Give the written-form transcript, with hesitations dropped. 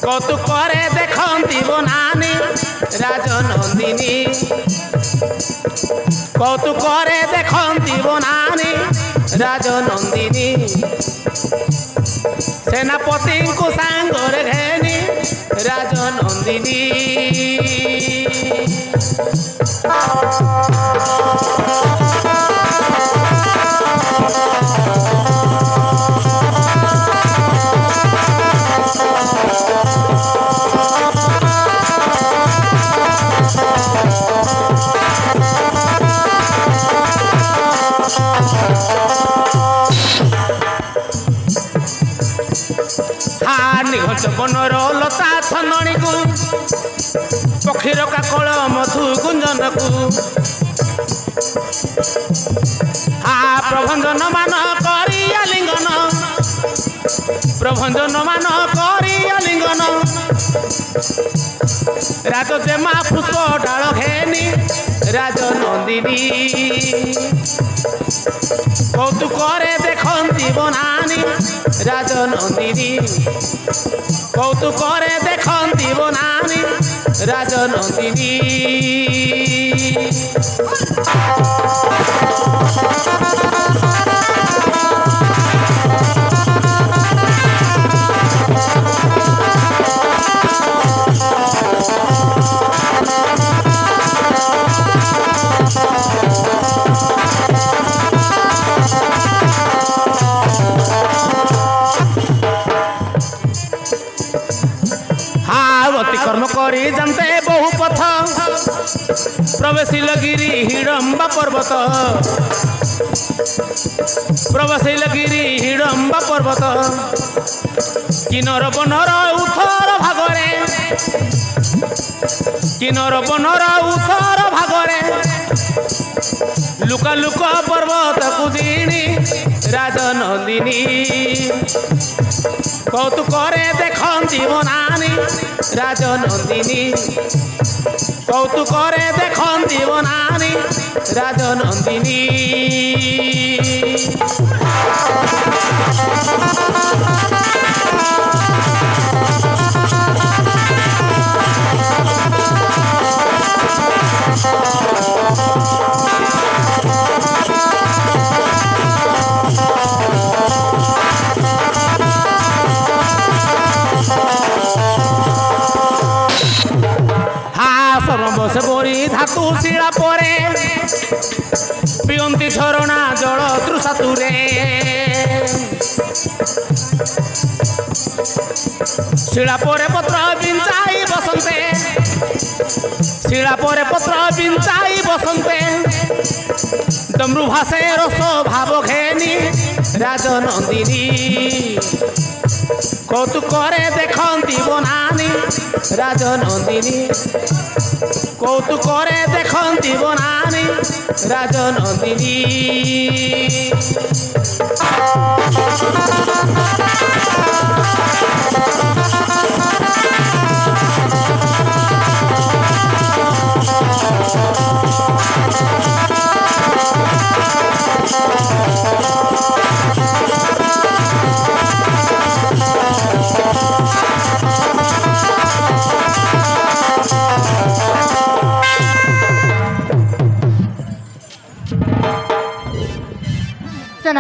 কৌতুকরে দেখন্তি বনানি রাজনন্দিনী কৌতুকরে দেখন্তি বনানি রাজনন্দিনী সেনাপতিଙ୍କୁ ସାଙ୍ଗରେ ଘେନି ରାଜନନ୍ଦିନୀ বনর লতা ছন্দনীকু পক্ষীর কাকল মধু গুঞ্জনকু প্রভঞ্জন মান করি আলিঙ্গন প্রভঞ্জন মান করি আলিঙ্গন রাজজেমা পুষ্প ডাল ঘেনি রাজনন্দিনী কৌতুকরে দেখন্তি বনানি রাজনন্দিনী কৌতুকরে দেখন্তি বনানি রাজনন্দিনী কর্ম করি জানতে বহু পথ প্রবেশিল গিরি হিড়ম্বা পর্বত প্রবেশিল গিরি হিড়ম্বা পর্বত কিনর বনর উথর ভাগরে কিনর বনর উথর ভাগরে লুক লুক পর্বতକୁ ଜିଣି রাজনন্দিনী কৌতুকরে দেখন্তি বনানি রাজনন্দিনী কৌতুকরে দেখন্তি বনানি রাজনন্দিনী বসে বরি ধাতু শিলা পরে পিয়ন্তি ঝরণা জল তৃষাতুরে শিলা পরে পত্র বিঞ্চাই বসন্তে শিলা পরে পত্র বিঞ্চাই বসন্তে ডমরু ভাসে রস ভাব ঘেনি রাজনন্দিনী কৌতুকরে দেখন্তি বনানি রাজনন্দিনী কৌতুকরে দেখন্তি বনানি রাজনন্দিনী